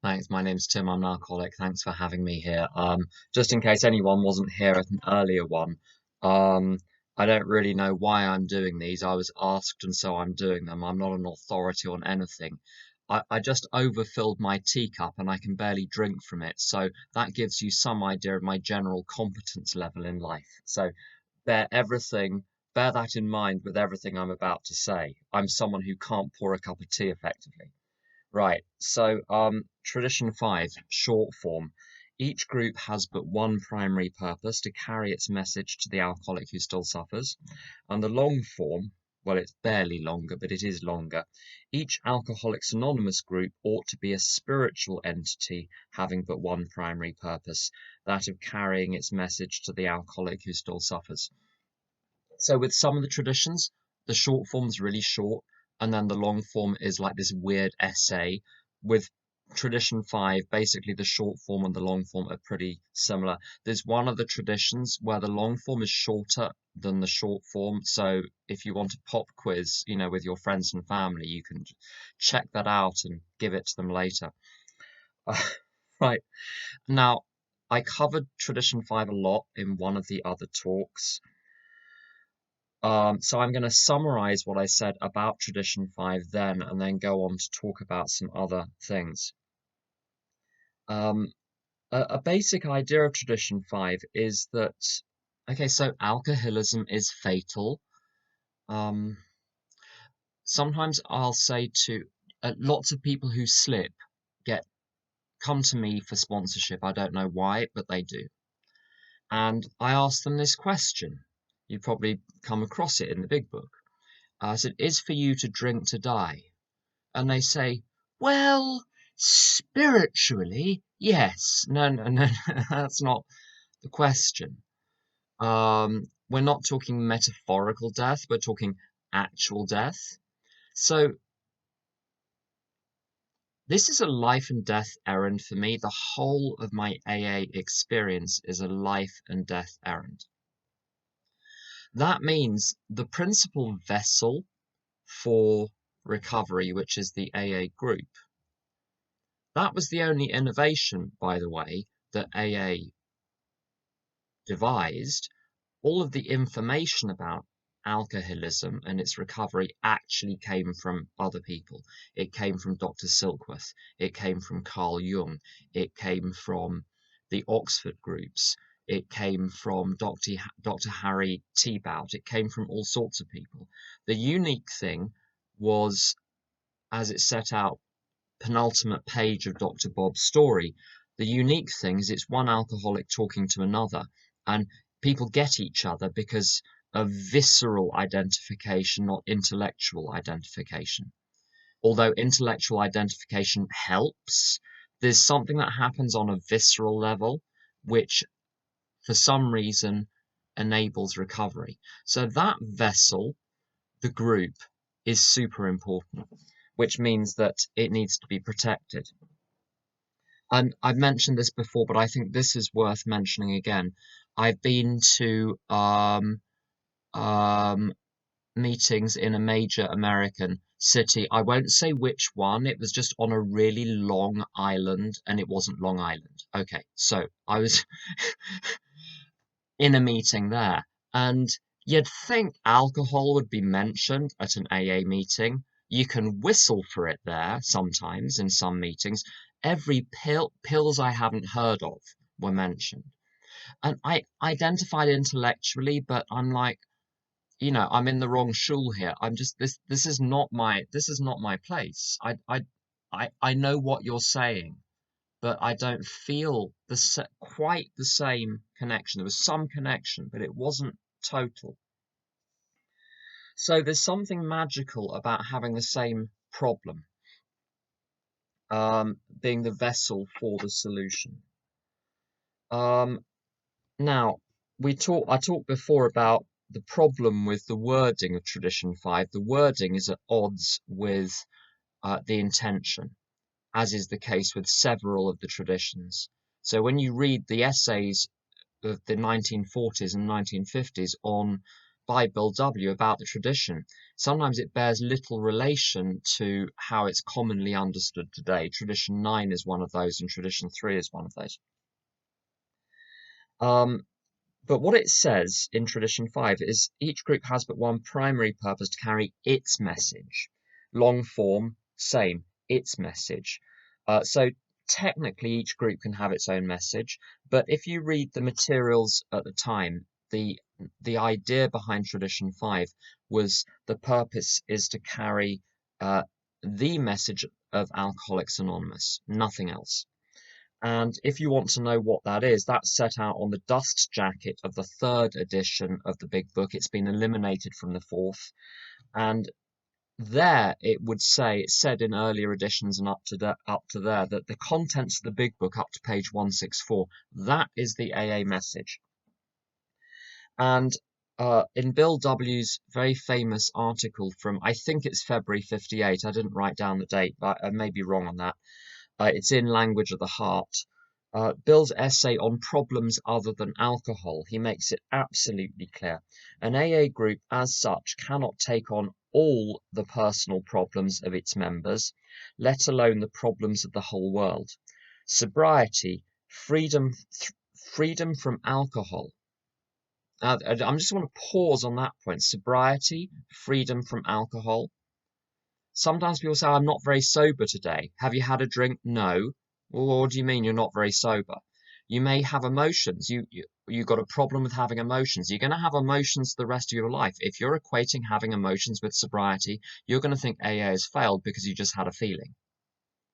Thanks. My name's Tim. I'm an alcoholic. Thanks for having me here. Just in case anyone wasn't here at an earlier one, um, I don't really know why I'm doing these. I was asked, and so I'm doing them. I'm not an authority on anything. I just overfilled my teacup and I can barely drink from it. So that gives you some idea of my general competence level in life. So bear everything, bear that in mind with everything I'm about to say. I'm someone who can't pour a cup of tea effectively. Right. So, tradition five, short form. Each group has but one primary purpose to carry its message to the alcoholic who still suffers. And the long form, well, it's barely longer, but it is longer. Each Alcoholics Anonymous group ought to be a spiritual entity having but one primary purpose, that of carrying its message to the alcoholic who still suffers. So with some of the traditions, the short form's really short, and then the long form is like this weird essay. With tradition five, basically the short form and the long form are pretty similar. There's one of the traditions where the long form is shorter than the short form. So if you want a pop quiz, with your friends and family, you can check that out and give it to them later. Right. Now, I covered tradition five a lot in one of the other talks. So I'm going to summarize what I said about Tradition 5 then, and then go on to talk about some other things. Um, a basic idea of Tradition 5 is that, okay, so alcoholism is fatal. Um, Sometimes I'll say to lots of people who slip get come to me for sponsorship. I don't know why, but they do. And I ask them this question. You probably come across it in the big book. I said, "Is for you to drink to die?" And they say, "Well, spiritually, yes." No, no, no, that's not the question. We're not talking metaphorical death, we're talking actual death. So this is a life and death errand for me. The whole of my AA experience is a life and death errand. That means the principal vessel for recovery, which is the AA group. That was the only innovation, by the way, that AA devised. All of the information about alcoholism and its recovery actually came from other people. It came from Dr. Silkworth. It came from Carl Jung. It came from the Oxford groups. It came from Dr. Harry Tiebout. It came from all sorts of people. The unique thing was, as it set out penultimate page of Dr. Bob's story, the unique thing is it's one alcoholic talking to another, and people get each other because of visceral identification, not intellectual identification. Although intellectual identification helps, there's something that happens on a visceral level, which for some reason enables recovery. So that vessel, the group, is super important, which means that it needs to be protected. And I've mentioned this before, but I think this is worth mentioning again. I've been to um, meetings in a major American city. I won't say which one. It was just on a really long island, and it wasn't Long Island. Okay, so I was in a meeting there, and you'd think alcohol would be mentioned at an AA meeting. You can whistle for it there sometimes in some meetings. Every pills I haven't heard of were mentioned. And I identified intellectually, but I'm like, I'm in the wrong shul here. I'm just this is not my place. I know what you're saying, but I don't feel quite the same connection. There was some connection, but it wasn't total. So there's something magical about having the same problem, being the vessel for the solution. Um, Now, I talked before about the problem with the wording of Tradition 5. The wording is at odds with the intention, as is the case with several of the traditions. So when you read the essays of the 1940s and 1950s on by Bill W. about the tradition. Sometimes it bears little relation to how it's commonly understood today. Tradition 9 is one of those, and Tradition 3 is one of those. But what it says in Tradition 5 is each group has but one primary purpose to carry its message. Long form, same, its message. So technically each group can have its own message, but if you read the materials at the time, the idea behind Tradition 5 was the purpose is to carry the message of Alcoholics Anonymous, nothing else. And if you want to know what that is, that's set out on the dust jacket of the 3rd edition of the Big Book. It's been eliminated from the 4th. And there it would say, it said in earlier editions and up to there, that the contents of the Big Book up to page 164, that is the AA message. And in Bill W.'s very famous article from, I think it's February 58, I didn't write down the date, but I may be wrong on that. It's in Language of the Heart. Bill's essay on problems other than alcohol, he makes it absolutely clear. An AA group as such cannot take on all the personal problems of its members, let alone the problems of the whole world. Sobriety, freedom from alcohol. I just want to pause on that point. Sobriety, freedom from alcohol. Sometimes people say, I'm not very sober today. Have you had a drink? No. Well, what do you mean you're not very sober? You may have emotions. You got a problem with having emotions. You're going to have emotions the rest of your life. If you're equating having emotions with sobriety, you're going to think AA has failed because you just had a feeling.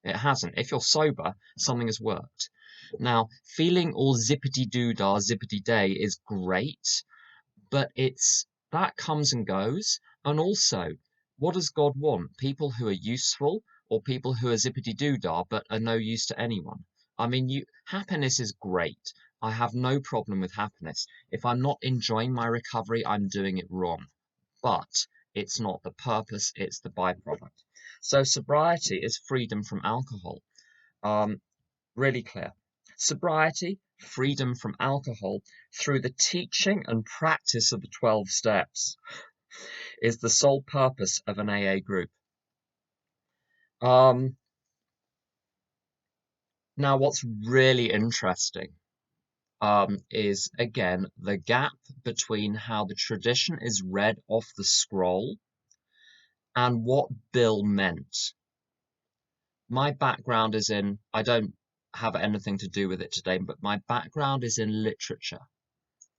It hasn't. If you're sober, something has worked. Now, feeling all zippity-doo-dah, zippity-day is great, but that comes and goes. And also, what does God want? People who are useful or people who are zippity-doo-dah but are no use to anyone? I mean, happiness is great. I have no problem with happiness. If I'm not enjoying my recovery, I'm doing it wrong. But it's not the purpose, it's the byproduct. So sobriety is freedom from alcohol. Really clear. Sobriety, freedom from alcohol, through the teaching and practice of the 12 steps, is the sole purpose of an AA group. Now, what's really interesting is, again, the gap between how the tradition is read off the scroll and what Bill meant. My background is in, I don't have anything to do with it today, but my background is in literature.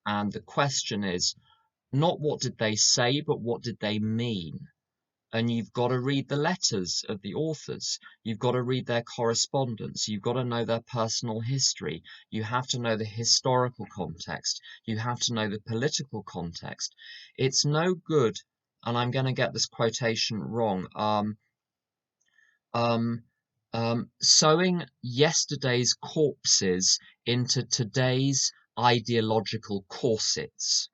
And the question is, not what did they say, but what did they mean? And you've got to read the letters of the authors. You've got to read their correspondence. You've got to know their personal history. You have to know the historical context. You have to know the political context. It's no good, and I'm going to get this quotation wrong, sewing yesterday's corpses into today's ideological corsets.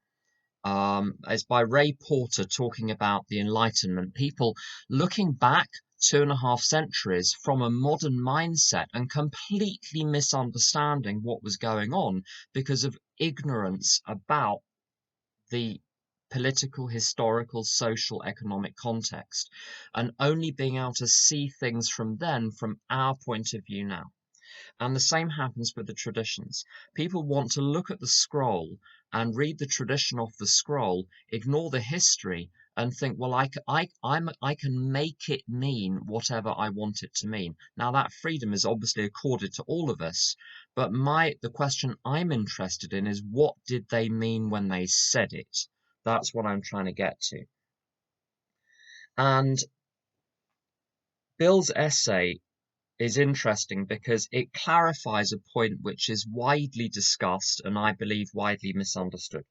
It's by Ray Porter talking about the Enlightenment, people looking back 2.5 centuries from a modern mindset and completely misunderstanding what was going on because of ignorance about the political, historical, social, economic context, and only being able to see things from then from our point of view now. And the same happens with the traditions. People want to look at the scroll and read the tradition off the scroll, ignore the history, and think, well, I can make it mean whatever I want it to mean. Now, that freedom is obviously accorded to all of us, but the question I'm interested in is, what did they mean when they said it? That's what I'm trying to get to. And Bill's essay is interesting because it clarifies a point which is widely discussed and I believe widely misunderstood.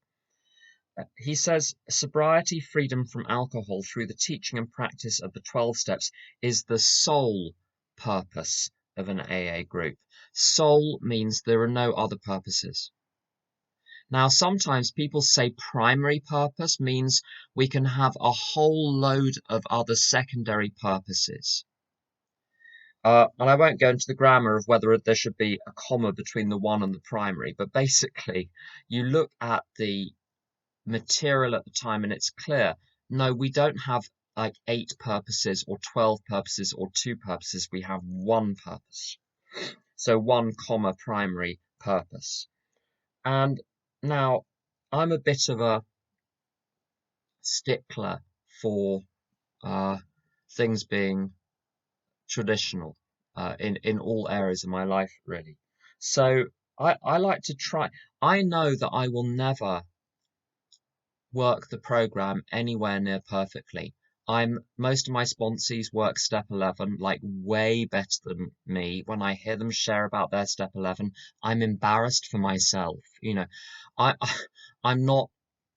He says sobriety, freedom from alcohol through the teaching and practice of the 12 steps is the sole purpose of an AA group. Sole means there are no other purposes. Now, sometimes people say primary purpose means we can have a whole load of other secondary purposes. And I won't go into the grammar of whether there should be a comma between the one and the primary, but basically, you look at the material at the time and it's clear. No, we don't have like 8 purposes or 12 purposes or 2 purposes. We have one purpose. So one comma primary purpose. And now I'm a bit of a stickler for uh, things being traditional in all areas of my life, really. So I like to try. I know that I will never work the program anywhere near perfectly. Most of my sponsees work step 11 like way better than me. When I hear them share about their step 11, I'm embarrassed for myself. I I'm not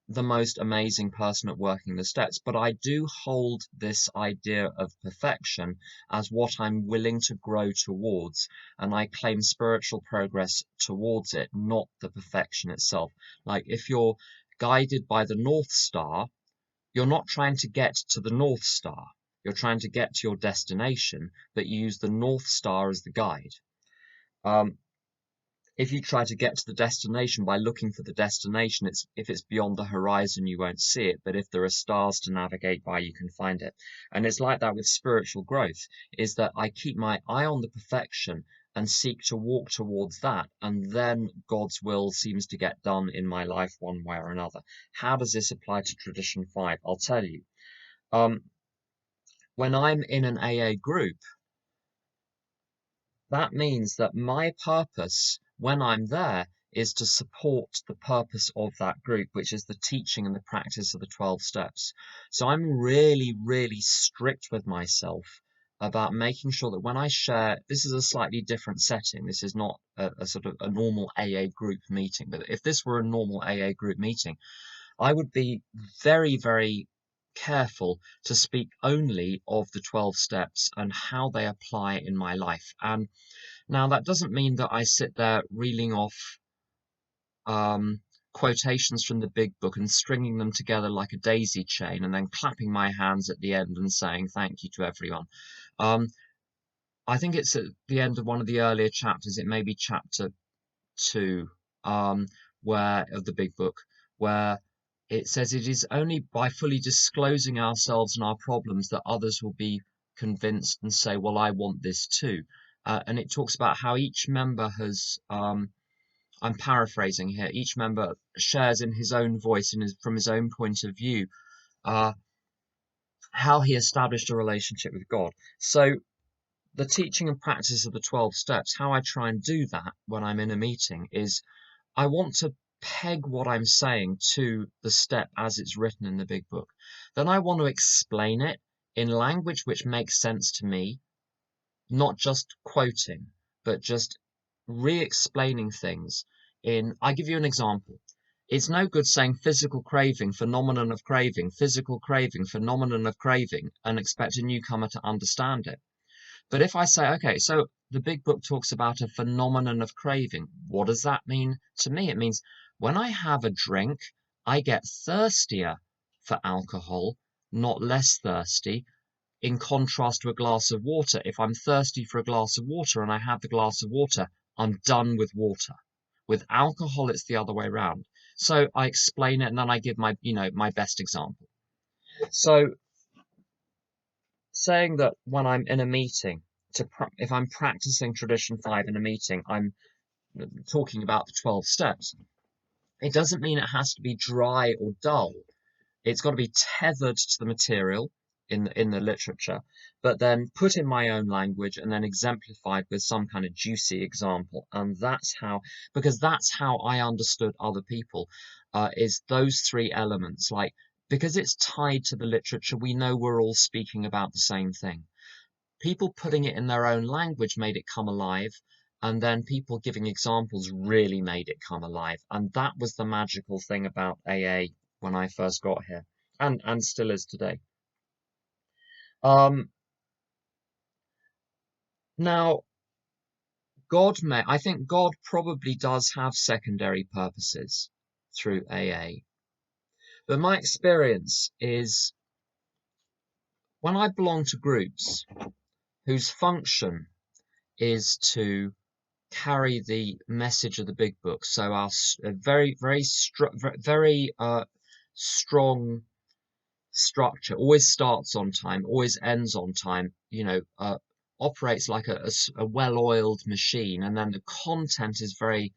the most amazing person at working the steps, but I do hold this idea of perfection as what I'm willing to grow towards, and I claim spiritual progress towards it, not the perfection itself. Like if you're guided by the North Star, you're not trying to get to the North Star. You're trying to get to your destination, but you use the North Star as the guide. Um, if you try to get to the destination by looking for the destination, if it's beyond the horizon, you won't see it. But if there are stars to navigate by, you can find it. And it's like that with spiritual growth, is that I keep my eye on the perfection and seek to walk towards that. And then God's will seems to get done in my life one way or another. How does this apply to Tradition 5? I'll tell you. When I'm in an AA group, that means that my purpose when I'm there is to support the purpose of that group, which is the teaching and the practice of the 12 steps. So I'm really, really strict with myself about making sure that when I share, this is a slightly different setting. This is not a sort of a normal AA group meeting, but if this were a normal AA group meeting, I would be very, very careful to speak only of the 12 steps and how they apply in my life. And now that doesn't mean that I sit there reeling off quotations from the big book and stringing them together like a daisy chain and then clapping my hands at the end and saying thank you to everyone. Um, I think it's at the end of one of the earlier chapters, it may be chapter 2, where of the big book, where it says it is only by fully disclosing ourselves and our problems that others will be convinced and say, well, I want this too. And it talks about how each member has, I'm paraphrasing here, each member shares in his own voice and from his own point of view, uh, how he established a relationship with God. So the teaching and practice of the 12 steps, how I try and do that when I'm in a meeting is I want to peg what I'm saying to the step as it's written in the big book. Then I want to explain it in language which makes sense to me, not just quoting, but just re-explaining things I give you an example. It's no good saying physical craving, phenomenon of craving, physical craving, phenomenon of craving, and expect a newcomer to understand it. But if I say, okay, so the big book talks about a phenomenon of craving, what does that mean to me? It means when I have a drink, I get thirstier for alcohol, not less thirsty, in contrast to a glass of water. If I'm thirsty for a glass of water and I have the glass of water, I'm done with water. With alcohol, it's the other way around. So I explain it and then I give my best example. So saying that when I'm in a meeting, if I'm practicing Tradition 5 in a meeting, I'm talking about the 12 steps. It doesn't mean it has to be dry or dull. It's got to be tethered to the material in the literature, but then put in my own language and then exemplified with some kind of juicy example. And because that's how I understood other people, is those 3 elements. Like, because it's tied to the literature, we know we're all speaking about the same thing. People putting it in their own language made it come alive, and then people giving examples really made it come alive. And that was the magical thing about AA when I first got here, and still is today. Now, I think God probably does have secondary purposes through AA. But my experience is when I belong to groups whose function is to carry the message of the big book, so our very, very strong structure, always starts on time, always ends on time, operates like a well-oiled machine, and then the content is very,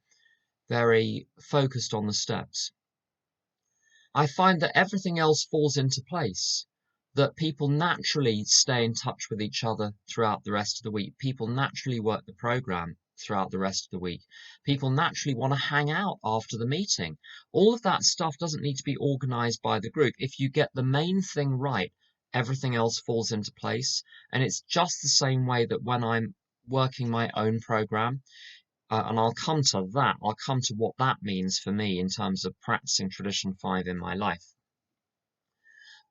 very focused on the steps. I find that everything else falls into place, that people naturally stay in touch with each other throughout the rest of the week. People naturally work the program throughout the rest of the week. People naturally want to hang out after the meeting. All of that stuff doesn't need to be organized by the group. If you get the main thing right, everything else falls into place. And it's just the same way that when I'm working my own program, and I'll come to that. I'll come to what that means for me in terms of practicing Tradition 5 in my life.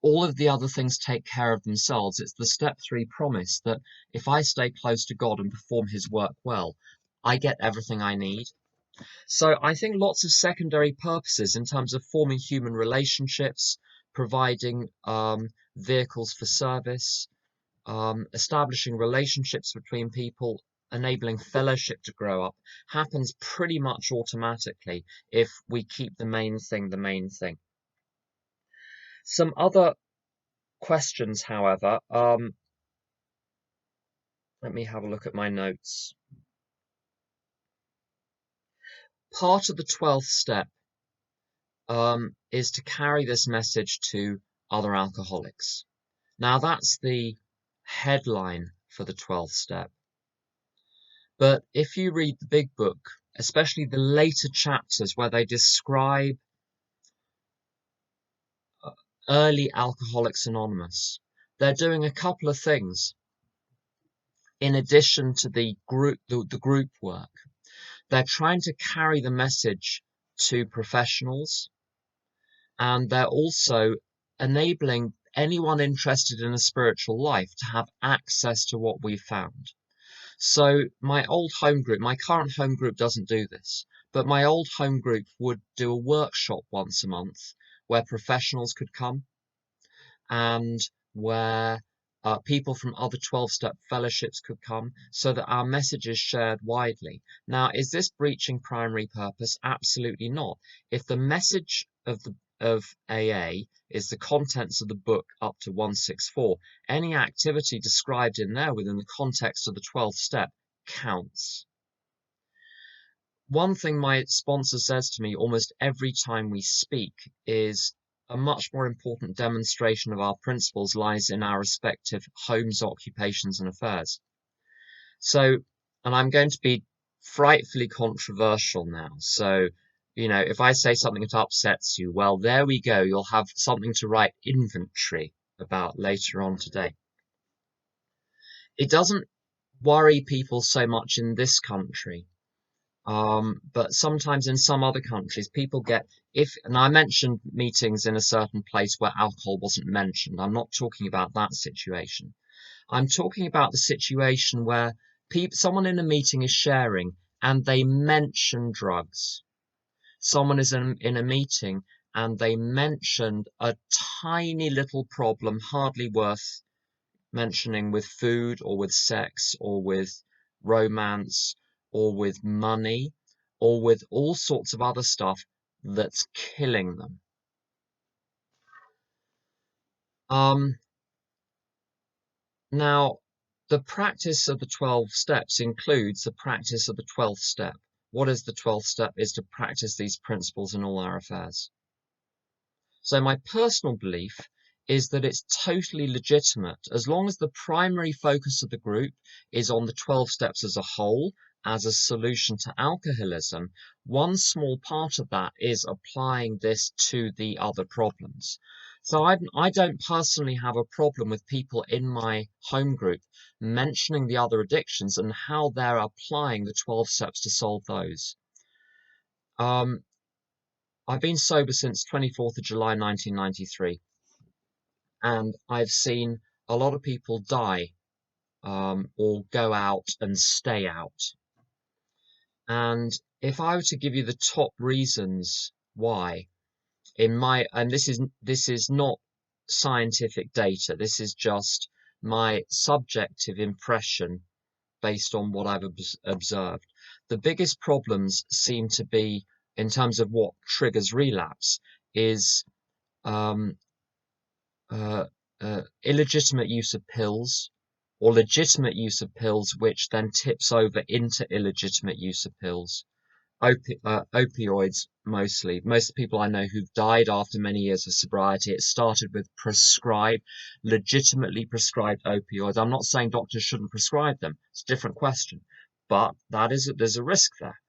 All of the other things take care of themselves. It's the step 3 promise that if I stay close to God and perform his work well, I get everything I need. So I think lots of secondary purposes in terms of forming human relationships, providing vehicles for service, establishing relationships between people, enabling fellowship to grow up, happens pretty much automatically if we keep the main thing the main thing. Some other questions, however, let me have a look at my notes. Part of the 12th step is to carry this message to other alcoholics. Now that's the headline for the 12th step. But if you read the big book, especially the later chapters where they describe early Alcoholics Anonymous, they're doing a couple of things in addition to the group work. They're trying to carry the message to professionals, and they're also enabling anyone interested in a spiritual life to have access to what we found. So my old home group, my current home group doesn't do this, but my old home group would do a workshop once a month where professionals could come and where people from other 12-step fellowships could come so that our message is shared widely. Now, is this breaching primary purpose? Absolutely not. If the message of AA is the contents of the book up to 164, any activity described in there within the context of the 12th step counts. One thing my sponsor says to me almost every time we speak is a much more important demonstration of our principles lies in our respective homes, occupations, and affairs. So, and I'm going to be frightfully controversial now. So, if I say something that upsets you, well, there we go. You'll have something to write inventory about later on today. It doesn't worry people so much in this country. But sometimes in some other countries, people and I mentioned meetings in a certain place where alcohol wasn't mentioned. I'm not talking about that situation. I'm talking about the situation where someone in a meeting is sharing and they mention drugs. Someone is in a meeting and they mentioned a tiny little problem, hardly worth mentioning, with food or with sex or with romance or with money or with all sorts of other stuff that's killing them. Now, the practice of the 12 steps includes the practice of the 12th step. What is the 12th step? Is to practice these principles in all our affairs. So my personal belief is that it's totally legitimate as long as the primary focus of the group is on the 12 steps as a whole, as a solution to alcoholism. One small part of that is applying this to the other problems. So I don't personally have a problem with people in my home group mentioning the other addictions and how they're applying the 12 steps to solve those. I've been sober since 24th of July 1993, and I've seen a lot of people die or go out and stay out. And if I were to give you the top reasons why, and this is not scientific data, this is just my subjective impression based on what I've observed. The biggest problems seem to be, in terms of what triggers relapse, is um, uh, illegitimate use of pills or legitimate use of pills, which then tips over into illegitimate use of pills. Opioids mostly. Most people I know who've died after many years of sobriety, it started with legitimately prescribed opioids. I'm not saying doctors shouldn't prescribe them. It's a different question. But there's a risk there.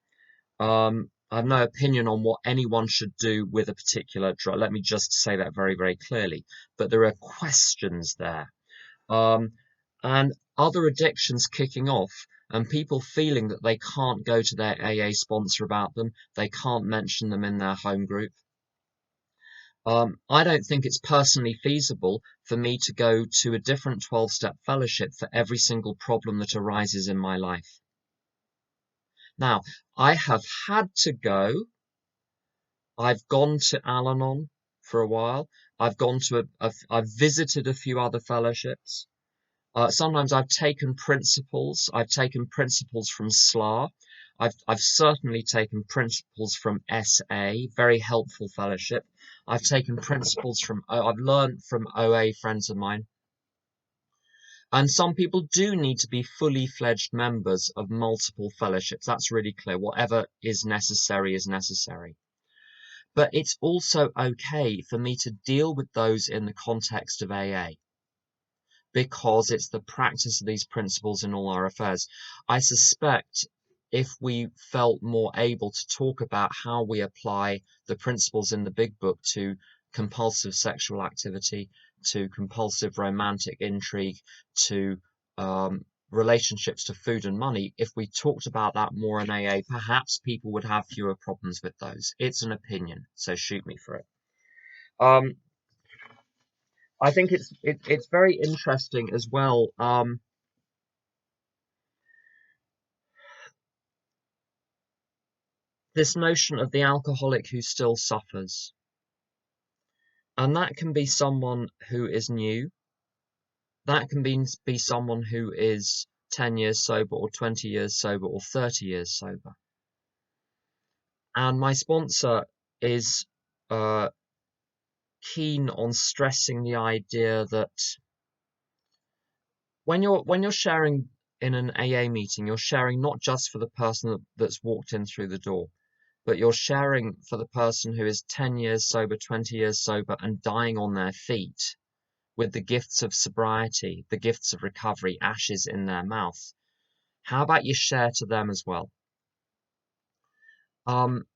I have no opinion on what anyone should do with a particular drug. Let me just say that very, very clearly. But there are questions there. Um, and other addictions kicking off and people feeling that they can't go to their AA sponsor about them, they can't mention them in their home group. I don't think it's personally feasible for me to go to a different 12-step fellowship for every single problem that arises in my life. Now, I have had to go. I've gone to Al-Anon for a while. I've visited a few other fellowships. Sometimes I've taken principles. I've taken principles from SLA. I've certainly taken principles from SA, very helpful fellowship. I've taken principles from, I've learned from OA friends of mine. And some people do need to be fully fledged members of multiple fellowships. That's really clear. Whatever is necessary is necessary. But it's also okay for me to deal with those in the context of AA, because it's the practice of these principles in all our affairs. I suspect if we felt more able to talk about how we apply the principles in the big book to compulsive sexual activity, to compulsive romantic intrigue, to relationships to food and money, if we talked about that more in AA, perhaps people would have fewer problems with those. It's an opinion, so shoot me for it. Um, I think it's very interesting as well. This notion of the alcoholic who still suffers, and that can be someone who is new. That can be someone who is 10 years sober or 20 years sober or 30 years sober. And my sponsor is keen on stressing the idea that when you're sharing in an AA meeting, you're sharing not just for the person that's walked in through the door, but you're sharing for the person who is 10 years sober, 20 years sober, and dying on their feet with the gifts of sobriety, the gifts of recovery, ashes in their mouth. How about you share to them as well? Um,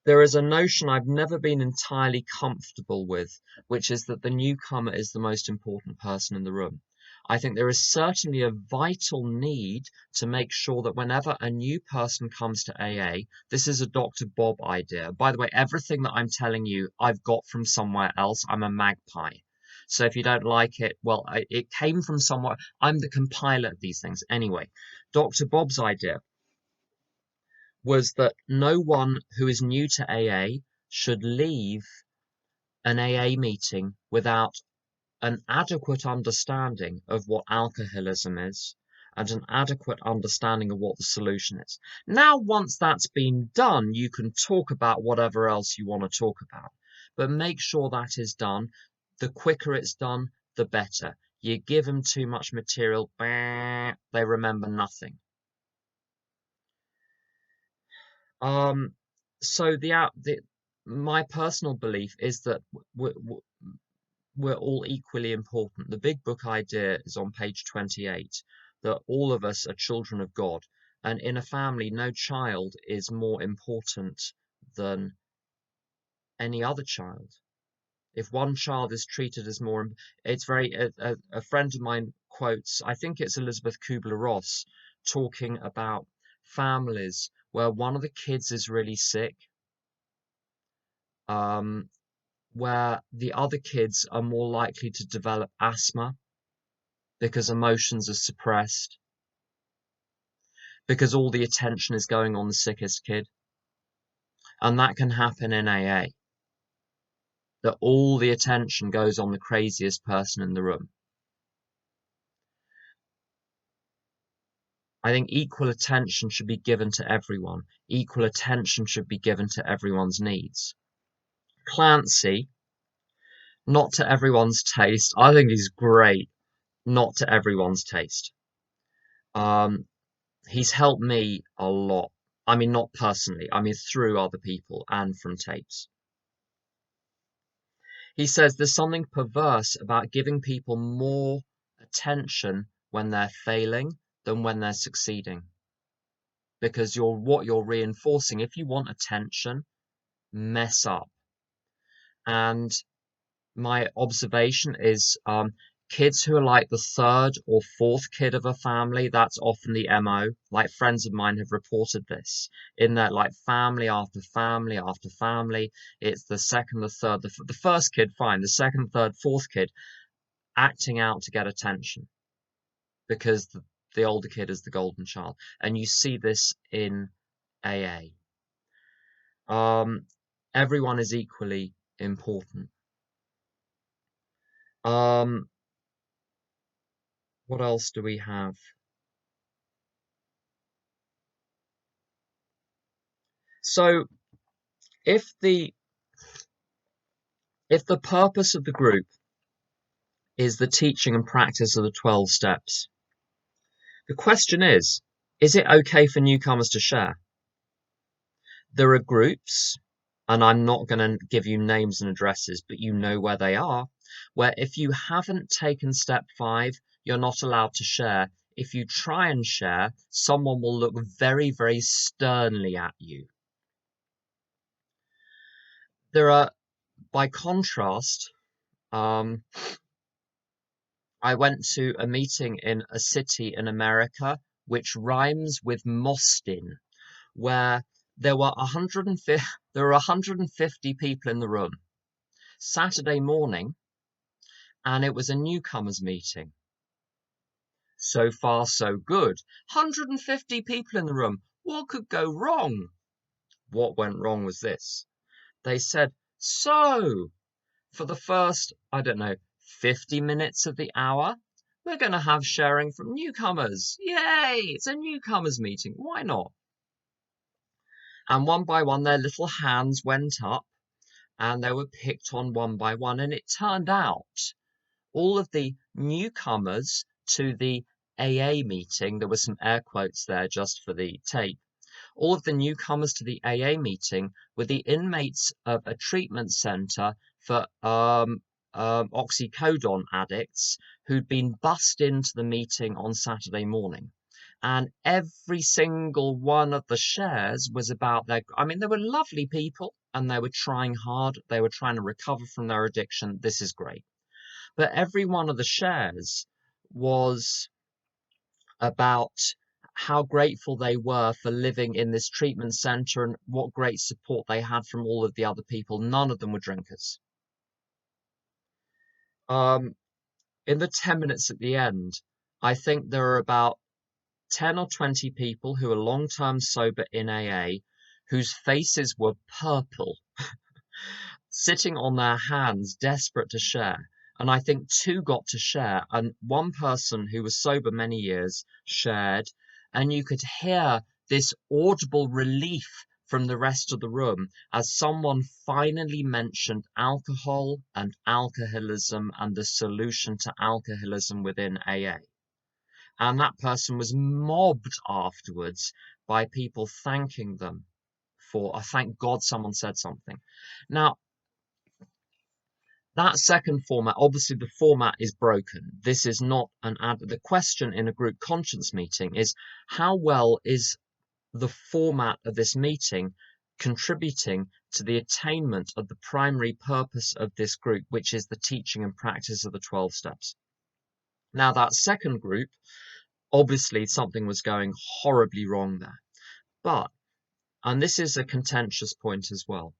There is a notion I've never been entirely comfortable with, which is that the newcomer is the most important person in the room. I think there is certainly a vital need to make sure that whenever a new person comes to AA, this is a Dr. Bob idea. By the way, everything that I'm telling you, I've got from somewhere else. I'm a magpie. So if you don't like it, well, it came from somewhere. I'm the compiler of these things. Anyway, Dr. Bob's idea was that no one who is new to AA should leave an AA meeting without an adequate understanding of what alcoholism is and an adequate understanding of what the solution is. Now, once that's been done, you can talk about whatever else you want to talk about, but make sure that is done. The quicker it's done, the better. You give them too much material, they remember nothing. So my personal belief is that we're all equally important. The big book idea is on page 28, that all of us are children of God, and in a family, no child is more important than any other child. If one child is treated as more, it's very. A friend of mine quotes, I think it's Elizabeth Kubler-Ross, talking about families where one of the kids is really sick, where the other kids are more likely to develop asthma because emotions are suppressed, because all the attention is going on the sickest kid. And that can happen in AA, that all the attention goes on the craziest person in the room. I think equal attention should be given to everyone. Equal attention should be given to everyone's needs. Clancy Not to everyone's taste. I think he's great. Not to everyone's taste. Um, he's helped me a lot. I mean, not personally. I mean, through other people and from tapes. He says there's something perverse about giving people more attention when they're failing than when they're succeeding. Because what you're reinforcing, if you want attention, mess up. And my observation is kids who are like the third or fourth kid of a family, that's often the MO. Like friends of mine have reported this in that like family after family after family. It's the second, the third, the first kid, fine. The second, third, fourth kid acting out to get attention because the older kid is the golden child. And you see this in AA. Everyone is equally important. Um, what else do we have? So if the if the purpose of the group is the teaching and practice of the 12 steps, the question is it okay for newcomers to share? There are groups, and I'm not going to give you names and addresses, but you know where they are, where if you haven't taken step 5, you're not allowed to share. If you try and share, someone will look very, very sternly at you. There are, by contrast, I went to a meeting in a city in America which rhymes with Mostin, where there were 150 people in the room. Saturday morning, and it was a newcomers meeting. So far, so good. 150 people in the room. What could go wrong? What went wrong was this. They said, so, for the first, I don't know, 50 minutes of the hour, we're going to have sharing from newcomers. Yay! It's a newcomers meeting. Why not? And one by one, their little hands went up and they were picked on one by one. And it turned out all of the newcomers to the AA meeting, there were some air quotes there just for the tape. All of the newcomers to the AA meeting were the inmates of a treatment center for oxycodone addicts who'd been bussed into the meeting on Saturday morning. And every single one of the shares was about I mean, they were lovely people and they were trying hard. They were trying to recover from their addiction. This is great. But every one of the shares was about how grateful they were for living in this treatment center and what great support they had from all of the other people. None of them were drinkers. In the 10 minutes at the end, I think there are about 10 or 20 people who are long-term sober in AA whose faces were purple, sitting on their hands, desperate to share. And I think 2 got to share, and one person who was sober many years shared, and you could hear this audible relief from the rest of the room as someone finally mentioned alcohol and alcoholism and the solution to alcoholism within AA. And that person was mobbed afterwards by people thanking them for, thank God someone said something. Now, that second format, obviously the format is broken. This is not an ad. The question in a group conscience meeting is how well is the format of this meeting contributing to the attainment of the primary purpose of this group, which is the teaching and practice of the 12 steps. Now, that second group, obviously something was going horribly wrong there. But, and this is a contentious point as well,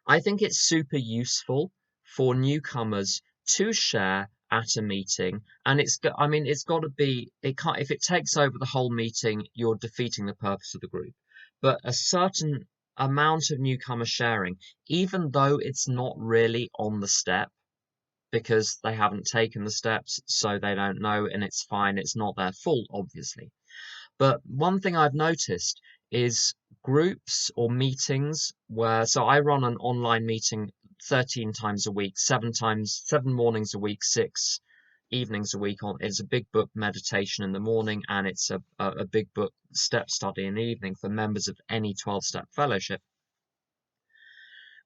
I think it's super useful for newcomers to share at a meeting, and I mean, it's got to be, it can't, if it takes over the whole meeting, you're defeating the purpose of the group. But a certain amount of newcomer sharing, even though it's not really on the step, because they haven't taken the steps, so they don't know, and it's fine, it's not their fault, obviously. But one thing I've noticed is groups or meetings where, so I run an online meeting 13 times a week, 7 mornings a week, 6 evenings a week. It's a big book meditation in the morning, and it's a big book step study in the evening for members of any 12-step fellowship.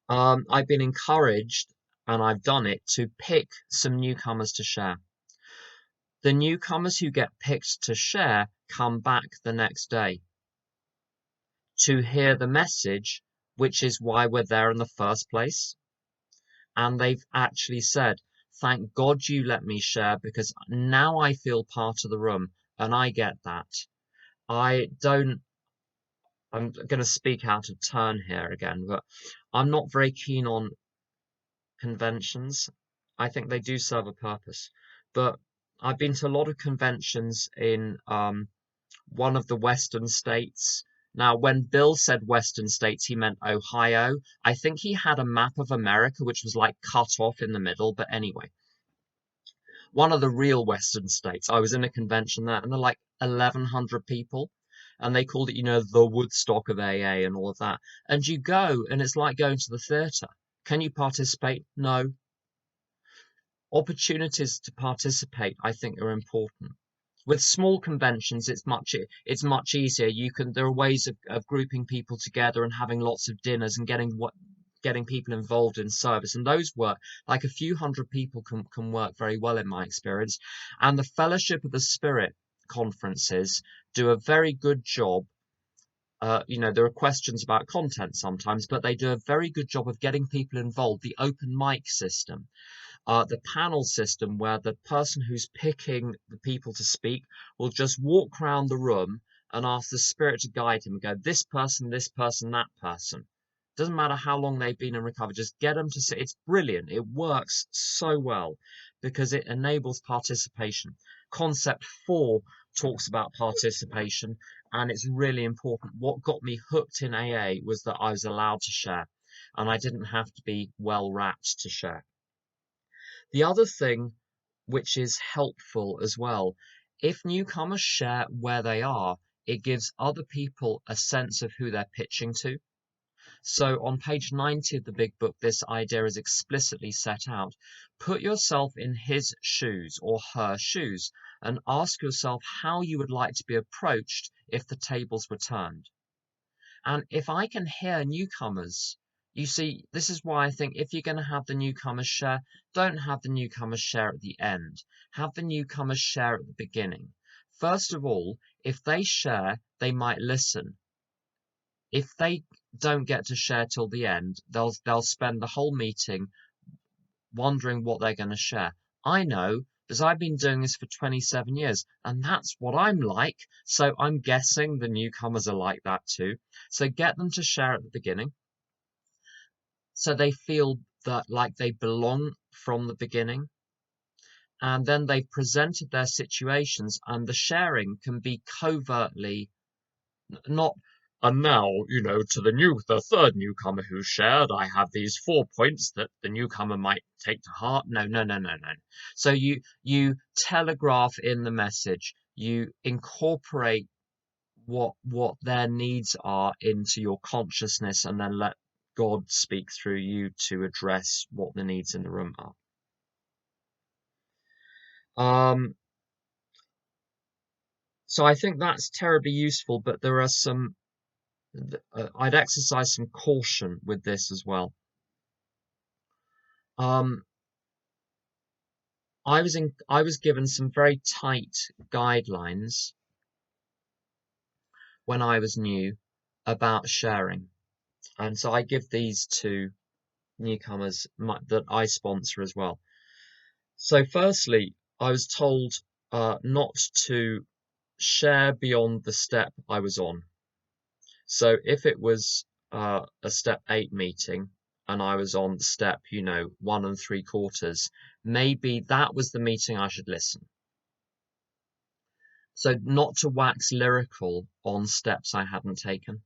I've been encouraged, and I've done it, to pick some newcomers to share. The newcomers who get picked to share come back the next day to hear the message, which is why we're there in the first place. And they've actually said, thank God you let me share, because now I feel part of the room, and I get that. I'm going to speak out of turn here again, but I'm not very keen on conventions. I think they do serve a purpose, but I've been to a lot of conventions in one of the Western states. Now, when Bill said Western states, he meant Ohio. I think he had a map of America which was like cut off in the middle, but anyway, one of the real Western states. I was in a convention there, and they're like 1,100 people, and they called it, the Woodstock of AA and all of that. And you go, and it's like going to the theatre. Can you participate? No. Opportunities to participate, I think, are important. With small conventions, it's much easier. There are ways of grouping people together and having lots of dinners and getting people involved in service, and those work. Like a few hundred people can work very well in my experience. And the Fellowship of the Spirit conferences do a very good job. There are questions about content sometimes, but they do a very good job of getting people involved. The open mic system, the panel system, where the person who's picking the people to speak will just walk around the room and ask the Spirit to guide him and go, this person, that person. Doesn't matter how long they've been in recovery, just get them to sit. It's brilliant. It works so well because it enables participation. Concept 4 talks about participation, and it's really important. What got me hooked in AA was that I was allowed to share, and I didn't have to be well wrapped to share. The other thing, which is helpful as well, if newcomers share where they are, it gives other people a sense of who they're pitching to. So on page 90 of the big book, this idea is explicitly set out. Put yourself in his shoes or her shoes and ask yourself how you would like to be approached if the tables were turned. And if I can hear newcomers, you see, this is why I think if you're going to have the newcomers share, don't have the newcomers share at the end. Have the newcomers share at the beginning. First of all, if they share, they might listen. If they don't get to share till the end, they'll spend the whole meeting wondering what they're going to share. I know, because I've been doing this for 27 years, and that's what I'm like. So I'm guessing the newcomers are like that too. So get them to share at the beginning, so they feel that like they belong from the beginning. And then they've presented their situations, and the sharing can be covertly, not, and now, to the third newcomer who shared, I have these 4 points that the newcomer might take to heart. No. So you telegraph in the message, you incorporate what their needs are into your consciousness, and then let God speak through you to address what the needs in the room are. So I think that's terribly useful, but there are some. I'd exercise some caution with this as well. I was given some very tight guidelines when I was new about sharing, and so I give these to newcomers that I sponsor as well. So firstly, I was told not to share beyond the step I was on. So if it was a step 8 meeting and I was on step 1 3/4, maybe that was the meeting I should listen. So not to wax lyrical on steps I hadn't taken.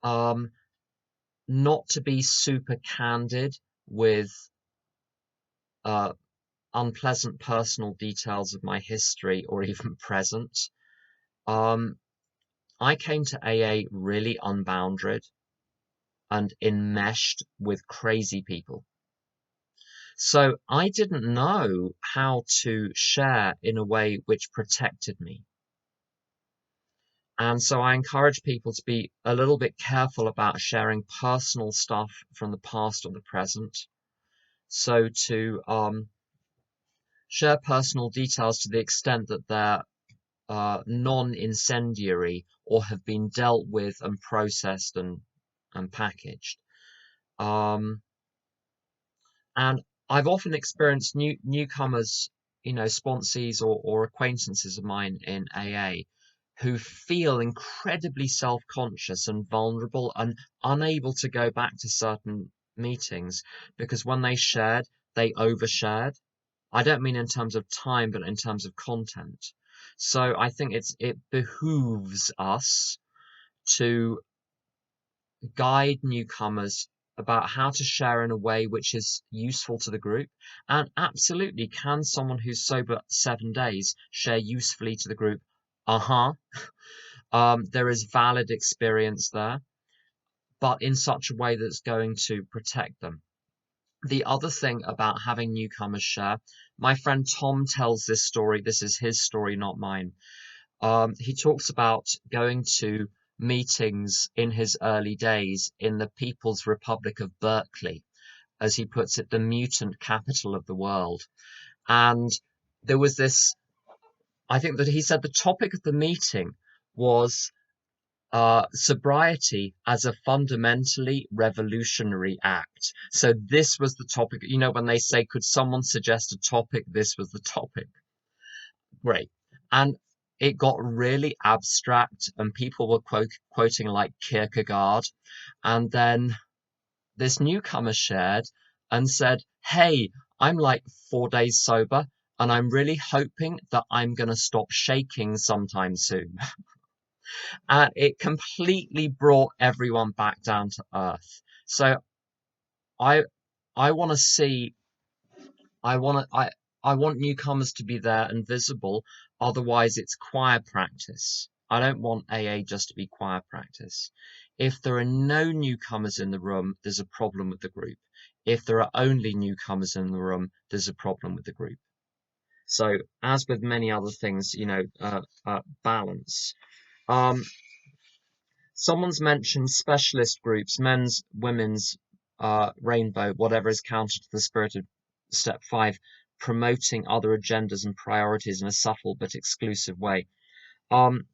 Not to be super candid with unpleasant personal details of my history or even present. I came to AA really unbounded. and enmeshed with crazy people. So I didn't know how to share in a way which protected me. And so I encourage people to be a little bit careful about sharing personal stuff from the past or the present. So to share personal details to the extent that they're non-incendiary or have been dealt with and processed and packaged. And I've often experienced newcomers, sponsees or acquaintances of mine in AA who feel incredibly self-conscious and vulnerable and unable to go back to certain meetings because when they shared, they overshared. I don't mean in terms of time, but in terms of content. So I think it behooves us to guide newcomers about how to share in a way which is useful to the group. And absolutely, can someone who's sober 7 days share usefully to the group? There is valid experience there, but in such a way that's going to protect them. The other thing about having newcomers share, my friend Tom tells this story. This is his story, not mine. He talks about going to meetings in his early days in the People's Republic of Berkeley, as he puts it, the mutant capital of the world. And there was this, I think that he said the topic of the meeting was sobriety as a fundamentally revolutionary act. So this was the topic. When they say, could someone suggest a topic? This was the topic. Great. And it got really abstract and people were quoting like Kierkegaard. And then this newcomer shared and said, hey, I'm like 4 days sober and I'm really hoping that I'm going to stop shaking sometime soon. And it completely brought everyone back down to earth. So I I want to see I want to I want newcomers to be there and visible. Otherwise, it's choir practice. I don't want AA just to be choir practice. If there are no newcomers in the room, there's a problem with the group. If there are only newcomers in the room, there's a problem with the group. So, as with many other things, balance. Um, Someone's mentioned specialist groups, men's, women's, rainbow, whatever is counter to the spirit of step 5, promoting other agendas and priorities in a subtle but exclusive way. Um,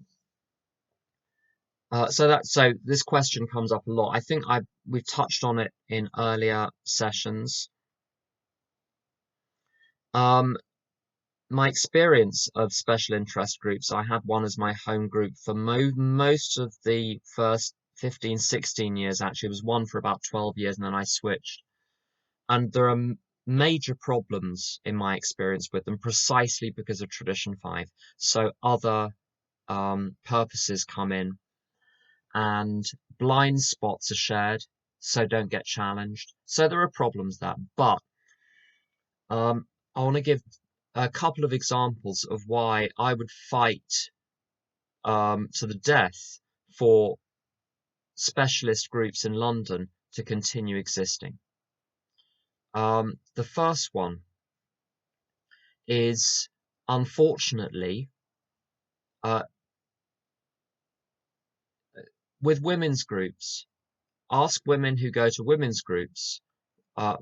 so this question comes up a lot. I think we've touched on it in earlier sessions. My experience of special interest groups, I had one as my home group for most of the first 15, 16 years, actually. It was one for about 12 years, and then I switched. And there are major problems in my experience with them precisely because of Tradition 5. So other purposes come in, and blind spots are shared, so don't get challenged. So there are problems there. But I want to give a couple of examples of why I would fight to the death for specialist groups in London to continue existing. The first one is, unfortunately, with women's groups. Ask women who go to women's groups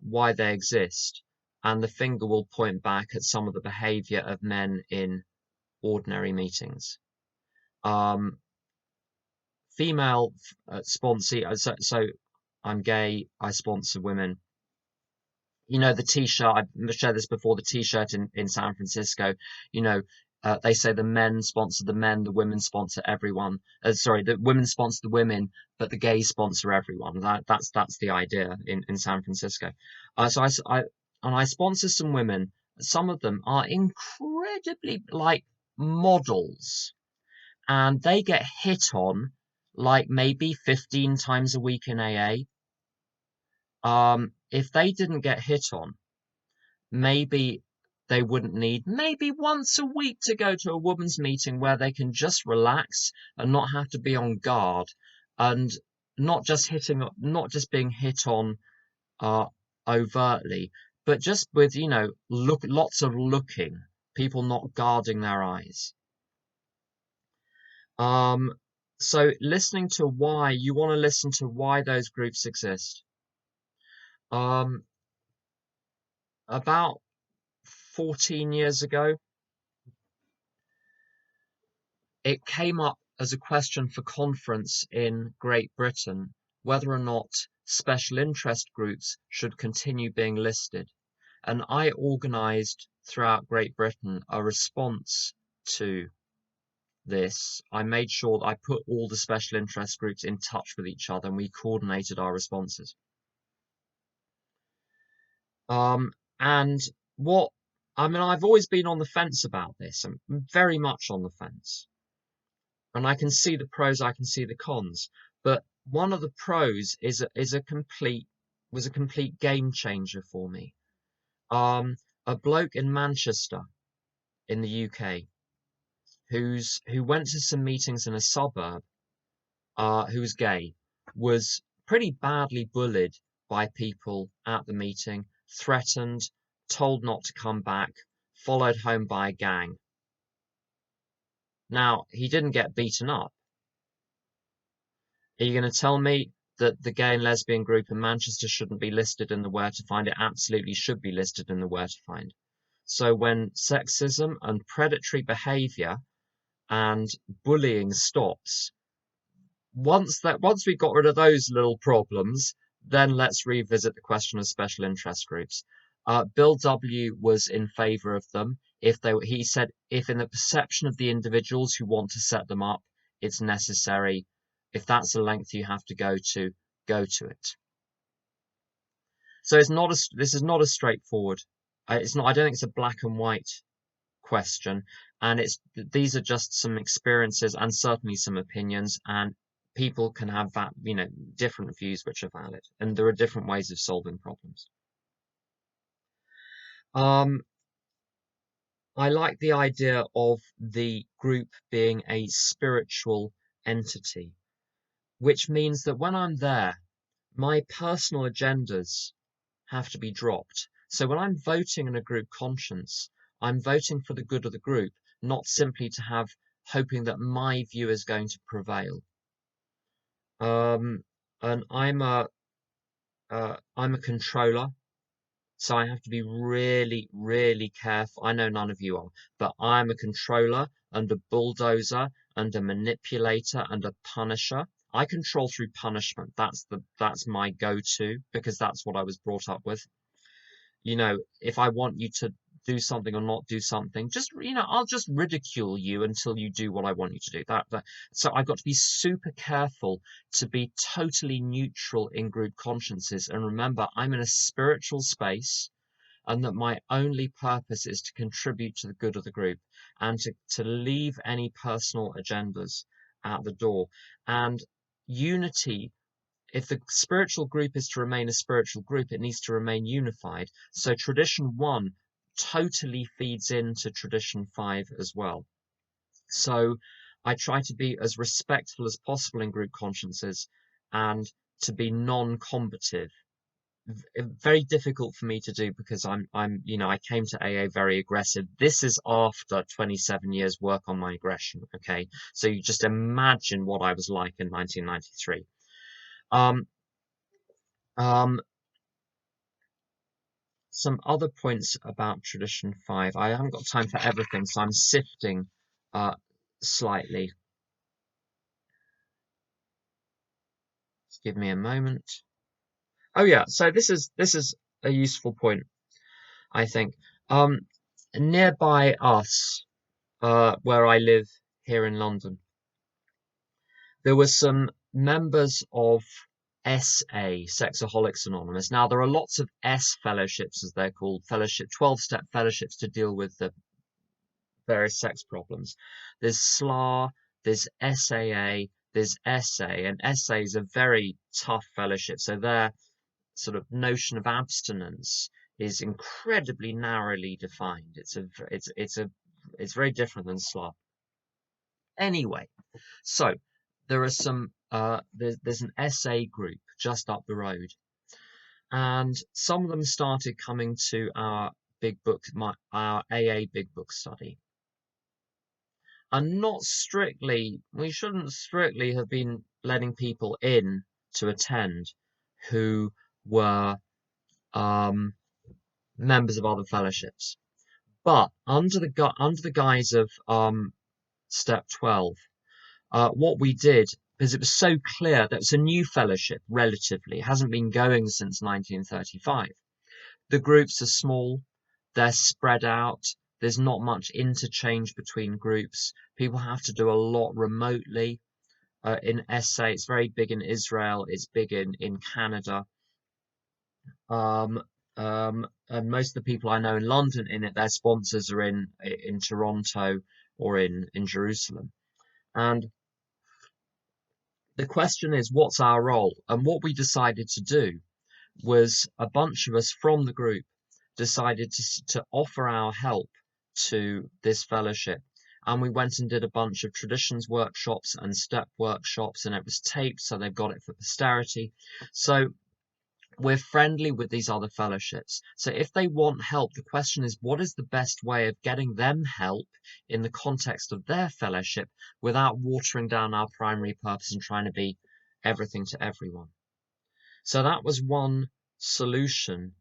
why they exist, and the finger will point back at some of the behavior of men in ordinary meetings. Female sponsee, so I'm gay, I sponsor women. The t-shirt, I've shared this before, the t-shirt in San Francisco, they say the men sponsor the men, the women sponsor everyone. The women sponsor the women, but the gays sponsor everyone. That's the idea in San Francisco. So I sponsor some women. Some of them are incredibly like models, and they get hit on like maybe 15 times a week in AA. If they didn't get hit on, maybe they wouldn't need maybe once a week to go to a women's meeting where they can just relax and not have to be on guard and not just being hit on uh, overtly, but just with, lots of looking, people not guarding their eyes. Um, so listening to why, you want to listen to why those groups exist. Um, about 14 years ago, it came up as a question for conference in Great Britain whether or not special interest groups should continue being listed. And I organised throughout Great Britain a response to this. I made sure that I put all the special interest groups in touch with each other and we coordinated our responses. And what I mean, I've always been on the fence about this. I'm very much on the fence. And I can see the pros, I can see the cons. But one of the pros is a complete was a complete game changer for me. A bloke in Manchester in the UK who went to some meetings in a suburb, who was gay, was pretty badly bullied by people at the meeting, threatened, told not to come back, followed home by a gang. Now, he didn't get beaten up. Are you going to tell me that the gay and lesbian group in Manchester shouldn't be listed in the Where to Find? It absolutely should be listed in the Where to Find. So when sexism and predatory behaviour and bullying stops, once we got rid of those little problems, then let's revisit the question of special interest groups. Bill W. was in favour of them. He said, if in the perception of the individuals who want to set them up, it's necessary. If that's the length you have to go to it. So this is not a straightforward. It's not. I don't think it's a black and white question, and these are just some experiences and certainly some opinions, and people can have that, different views which are valid, and there are different ways of solving problems. I like the idea of the group being a spiritual entity, which means that when I'm there, my personal agendas have to be dropped. So when I'm voting in a group conscience, I'm voting for the good of the group, not simply hoping that my view is going to prevail. And I'm a controller, so I have to be really, really careful. I know none of you are, but I'm a controller and a bulldozer and a manipulator and a punisher. I control through punishment. That's my go-to because that's what I was brought up with. If I want you to do something or not do something, I'll just ridicule you until you do what I want you to do. So I've got to be super careful to be totally neutral in group consciences. And remember, I'm in a spiritual space and that my only purpose is to contribute to the good of the group and to leave any personal agendas at the door. And unity, if the spiritual group is to remain a spiritual group, it needs to remain unified. So tradition 1 totally feeds into tradition 5 as well. So I try to be as respectful as possible in group consciences and to be non-combative. Very difficult for me to do because I came to AA very aggressive. This is after 27 years work on my aggression. Okay. So you just imagine what I was like in 1993. Some other points about tradition 5. I haven't got time for everything, so I'm sifting slightly. Just give me a moment. Oh yeah, so this is a useful point, I think. Nearby us, where I live here in London, there were some members of SA, Sexaholics Anonymous. Now, there are lots of S fellowships, as they're called, 12-step fellowships to deal with the various sex problems. There's SLA, there's SAA, there's SA, and SA is a very tough fellowship. So their sort of notion of abstinence is incredibly narrowly defined. It's very different than SLA. Anyway, so there are some there's an SA group just up the road, and some of them started coming to our our AA big book study. And not strictly, we shouldn't strictly have been letting people in to attend who were members of other fellowships. But under the guise of step 12, what we did, because it was so clear that it's a new fellowship, relatively, it hasn't been going since 1935. The groups are small, they're spread out, there's not much interchange between groups. People have to do a lot remotely. In SA, it's very big in Israel, it's big in Canada. And most of the people I know in London in it, their sponsors are in Toronto or in Jerusalem. And the question is, what's our role? And what we decided to do was a bunch of us from the group decided to offer our help to this fellowship. And we went and did a bunch of traditions workshops and step workshops, and it was taped, so they've got it for posterity. So we're friendly with these other fellowships. So if they want help, the question is, what is the best way of getting them help in the context of their fellowship without watering down our primary purpose and trying to be everything to everyone? So that was one solution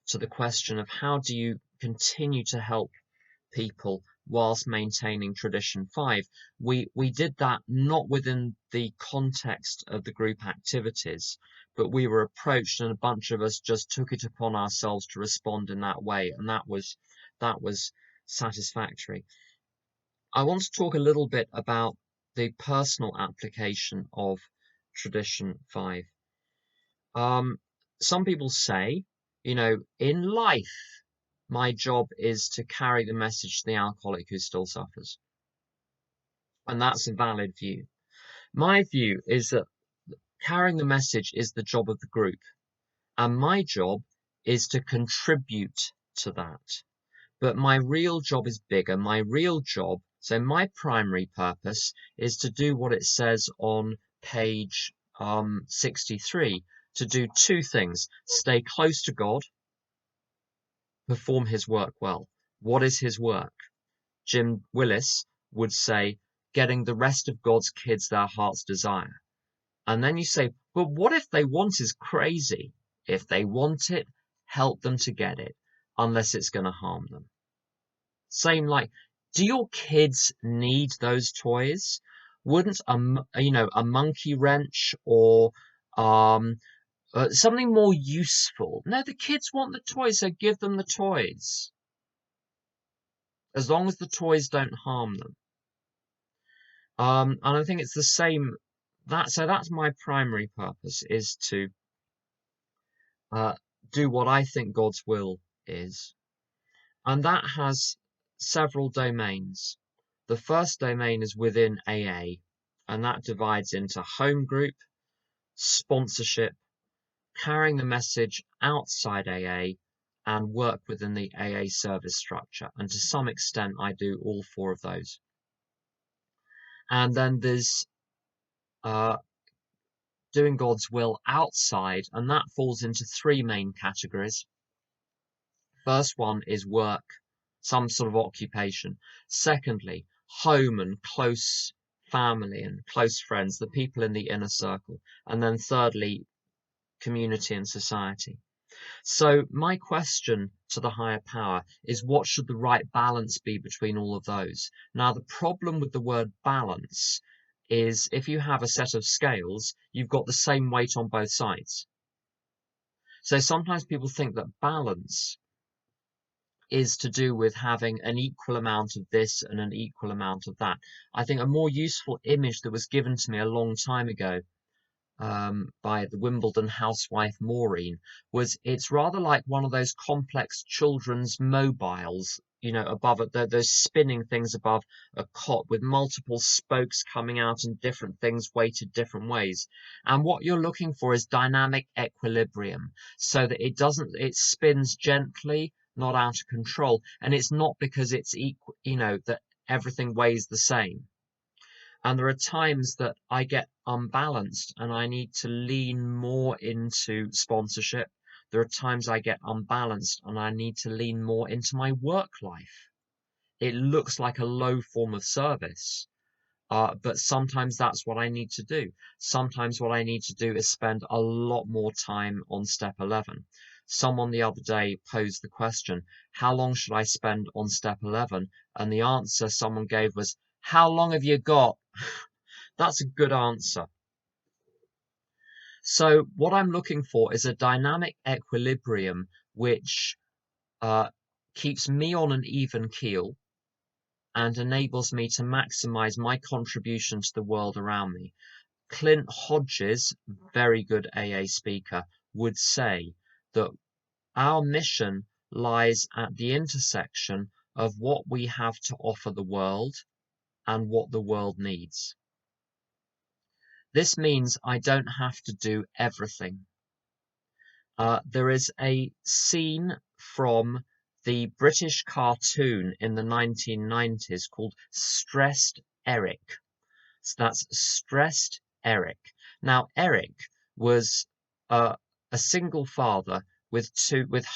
to the question of how do you continue to help people whilst maintaining tradition 5. We did that not within the context of the group activities, but we were approached and a bunch of us just took it upon ourselves to respond in that way, and that was satisfactory. I want to talk a little bit about the personal application of tradition 5. Some people say, in life, my job is to carry the message to the alcoholic who still suffers. And that's a valid view. My view is that carrying the message is the job of the group. And my job is to contribute to that. But my real job is bigger. My real job, so my primary purpose, is to do what it says on page 63, to do two things: stay close to God, perform his work well. What is his work? Jim Willis would say, getting the rest of God's kids their heart's desire. And then you say, but what if they want is crazy? If they want it, help them to get it, unless it's going to harm them. Same like, do your kids need those toys? Wouldn't a monkey wrench or something more useful? No, the kids want the toys, so give them the toys, as long as the toys don't harm them. And I think it's the same. So that's my primary purpose, is to do what I think God's will is, and that has several domains. The first domain is within AA, and that divides into home group, sponsorship, carrying the message outside AA, and work within the AA service structure. And to some extent, I do all four of those. And then there's doing God's will outside, and that falls into three main categories. First one is work, some sort of occupation. Secondly, home and close family and close friends, the people in the inner circle. And then thirdly, community and society. So my question to the higher power is, what should the right balance be between all of those? Now, the problem with the word balance is if you have a set of scales, you've got the same weight on both sides. So sometimes people think that balance is to do with having an equal amount of this and an equal amount of that. I think a more useful image that was given to me a long time ago by the Wimbledon housewife Maureen was, it's rather like one of those complex children's mobiles, above it, those spinning things above a cot with multiple spokes coming out and different things weighted different ways. And what you're looking for is dynamic equilibrium, so that it spins gently, not out of control. And it's not because it's equal, that everything weighs the same. And there are times that I get unbalanced and I need to lean more into sponsorship. There are times I get unbalanced and I need to lean more into my work life. It looks like a low form of service, but sometimes that's what I need to do. Sometimes what I need to do is spend a lot more time on step 11. Someone the other day posed the question, how long should I spend on step 11? And the answer someone gave was, how long have you got? That's a good answer. So what I'm looking for is a dynamic equilibrium which uh, keeps me on an even keel and enables me to maximize my contribution to the world around me. Clint Hodges, very good AA speaker, would say that our mission lies at the intersection of what we have to offer the world and what the world needs. This means I don't have to do everything. There is a scene from the British cartoon in the 1990s called Stressed Eric. So that's Stressed Eric. Now, Eric was a single father with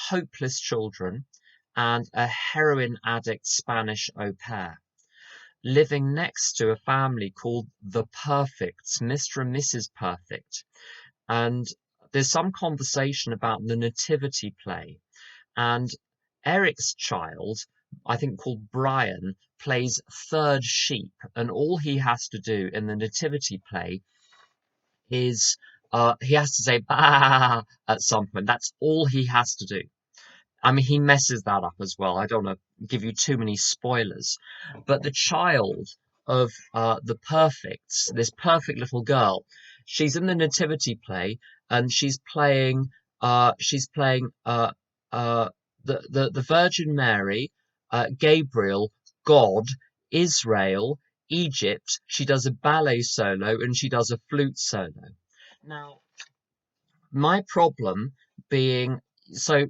hopeless children and a heroin addict Spanish au pair, living next to a family called the Perfects, Mr. and Mrs. Perfect. And there's some conversation about the nativity play. And Eric's child, I think called Brian, plays third sheep. And all he has to do in the nativity play is he has to say bah at some point. That's all he has to do. I mean, he messes that up as well. I don't want to give you too many spoilers, but the child of the Perfects, this perfect little girl, she's in the nativity play and she's playing the Virgin Mary, Gabriel, God, Israel, Egypt. She does a ballet solo and she does a flute solo. Now, my problem being so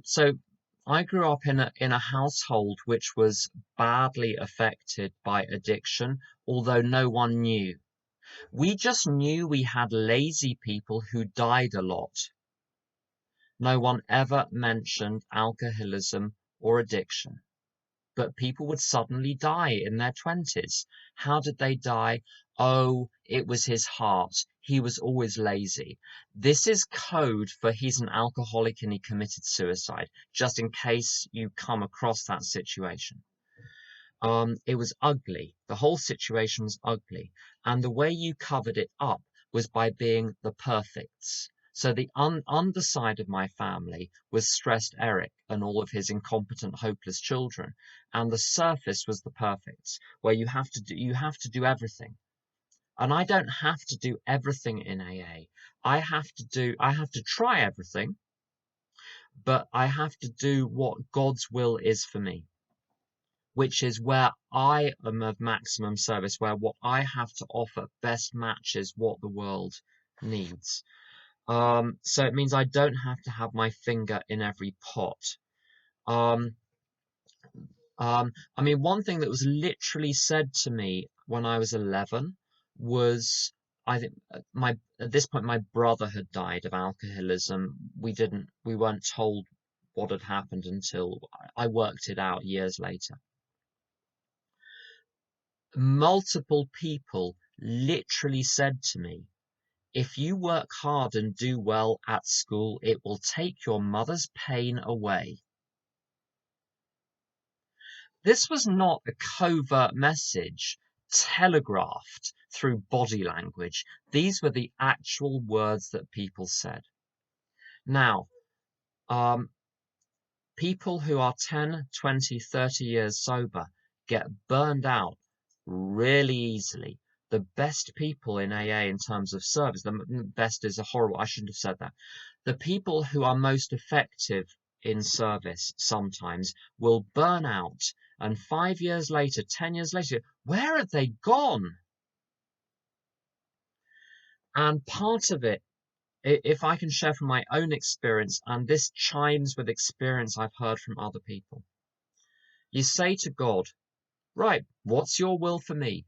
I grew up in a household which was badly affected by addiction, although no one knew. We just knew we had lazy people who died a lot. No one ever mentioned alcoholism or addiction. But people would suddenly die in their 20s. How did they die? Oh, it was his heart. He was always lazy. This is code for he's an alcoholic and he committed suicide, just in case you come across that situation. It was ugly. The whole situation was ugly. And the way you covered it up was by being the perfects. So the underside of my family was stressed Eric and all of his incompetent, hopeless children. And the surface was the perfects, where you have to do everything. And I don't have to do everything in AA. I have to try everything, but I have to do what God's will is for me, which is where I am of maximum service, where what I have to offer best matches what the world needs. So it means I don't have to have my finger in every pot. Um, I mean, one thing that was literally said to me when I was 11 was, I think at this point my brother had died of alcoholism. We weren't told what had happened until I worked it out years later. Multiple people literally said to me, if you work hard and do well at school, it will take your mother's pain away. This was not a covert message telegraphed through body language. These were the actual words that people said. Now, people who are 10, 20, 30 years sober get burned out really easily. The best people in AA in terms of service, the best is a horrible, I shouldn't have said that. The people who are most effective in service sometimes will burn out, and 5 years later, 10 years later, where have they gone? And part of it, if I can share from my own experience, and this chimes with experience I've heard from other people, you say to God, right, what's your will for me?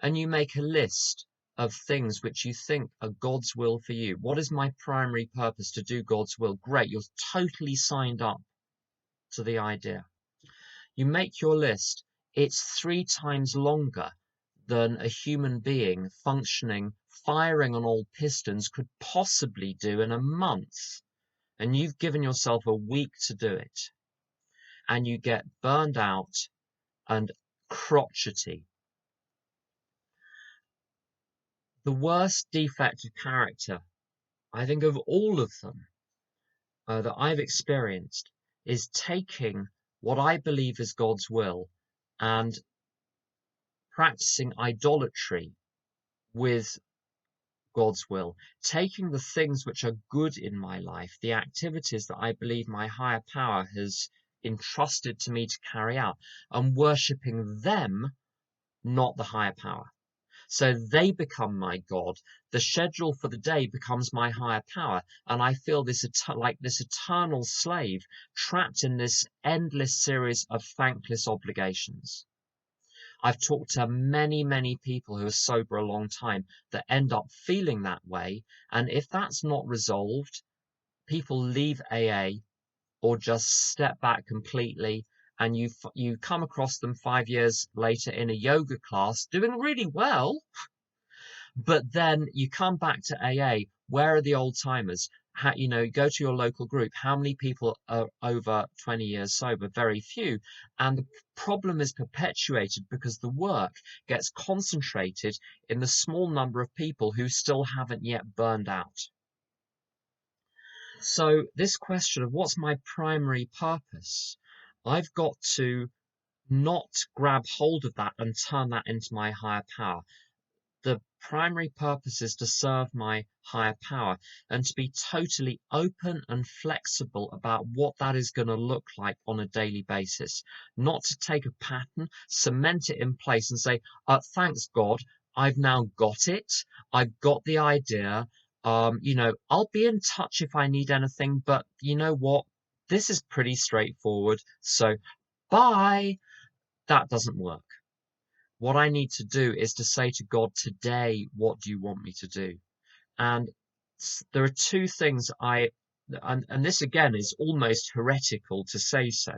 and you make a list of things which you think are God's will for you. What is my primary purpose? To do God's will. Great, you're totally signed up to the idea. You make your list. It's 3 times longer than a human being functioning, firing on all pistons could possibly do in a month. And you've given yourself a week to do it. And you get burned out and crotchety. The worst defect of character, I think, of all of them that I've experienced is taking what I believe is God's will and practicing idolatry with God's will, taking the things which are good in my life, the activities that I believe my higher power has entrusted to me to carry out, and worshipping them, not the higher power. So they become my God. The schedule for the day becomes my higher power. And I feel like this eternal slave trapped in this endless series of thankless obligations. I've talked to many, many people who are sober a long time that end up feeling that way. And if that's not resolved, people leave AA or just step back completely. And you come across them 5 years later in a yoga class doing really well. But then you come back to AA. Where are the old timers? Go to your local group. How many people are over 20 years sober? Very few. And the problem is perpetuated because the work gets concentrated in the small number of people who still haven't yet burned out. So this question of what's my primary purpose, I've got to not grab hold of that and turn that into my higher power. The primary purpose is to serve my higher power and to be totally open and flexible about what that is going to look like on a daily basis. Not to take a pattern, cement it in place and say, thanks God, I've now got it. I've got the idea. I'll be in touch if I need anything, but you know what? This is pretty straightforward. So bye. That doesn't work. What I need to do is to say to God, today, what do you want me to do? And there are 2 things and this again is almost heretical to say so.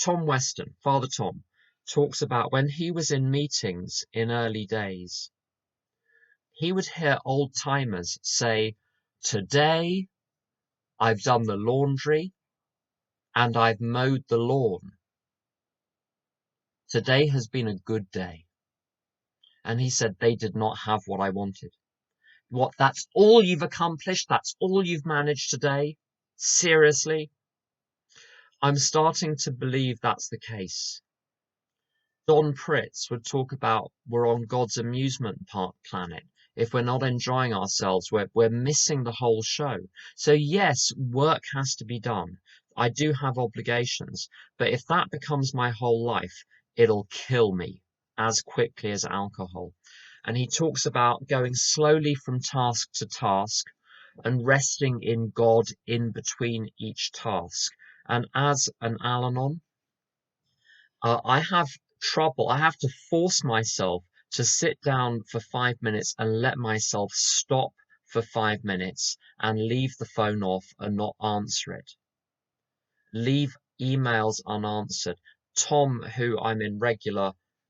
Tom Weston, Father Tom, talks about when he was in meetings in early days, he would hear old timers say, today I've done the laundry and I've mowed the lawn. Today has been a good day. And he said they did not have what I wanted. What, that's all you've accomplished? That's all you've managed today? Seriously? I'm starting to believe that's the case. Don Pritz would talk about we're on God's amusement park planet. If we're not enjoying ourselves, we're missing the whole show. So yes, work has to be done. I do have obligations, but if that becomes my whole life, it'll kill me as quickly as alcohol. And he talks about going slowly from task to task and resting in God in between each task. And as an Al-Anon, I have trouble. I have to force myself to sit down for 5 minutes and let myself stop for 5 minutes and leave the phone off and not answer it. Leave emails unanswered. Tom, who I'm in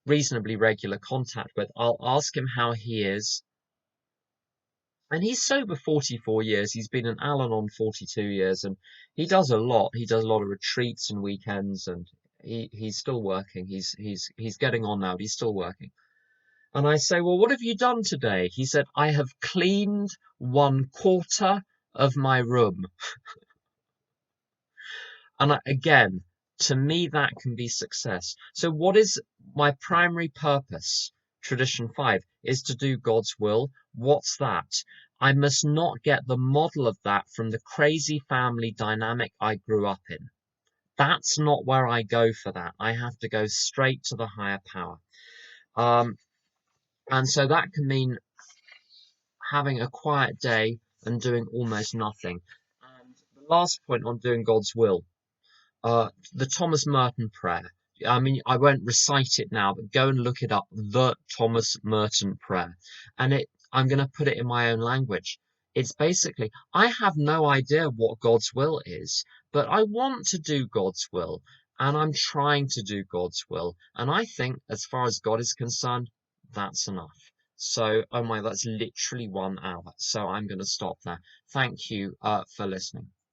reasonably regular contact with, I'll ask him how he is. And he's sober 44 years. He's been an Al-Anon 42 years, and he does a lot. He does a lot of retreats and weekends, and he's still working. He's getting on now, but he's still working. And I say, well, what have you done today? He said, I have cleaned 1/4 of my room. And again, to me, that can be success. So what is my primary purpose? Tradition 5 is to do God's will. What's that? I must not get the model of that from the crazy family dynamic I grew up in. That's not where I go for that. I have to go straight to the higher power. And so that can mean having a quiet day and doing almost nothing. And the last point on doing God's will, the Thomas Merton prayer. I mean, I won't recite it now, but go and look it up, the Thomas Merton Prayer. And I'm going to put it in my own language. It's basically, I have no idea what God's will is, but I want to do God's will, and I'm trying to do God's will. And I think, as far as God is concerned, that's enough. So, oh my, that's literally 1 hour. So I'm going to stop there. Thank you, for listening.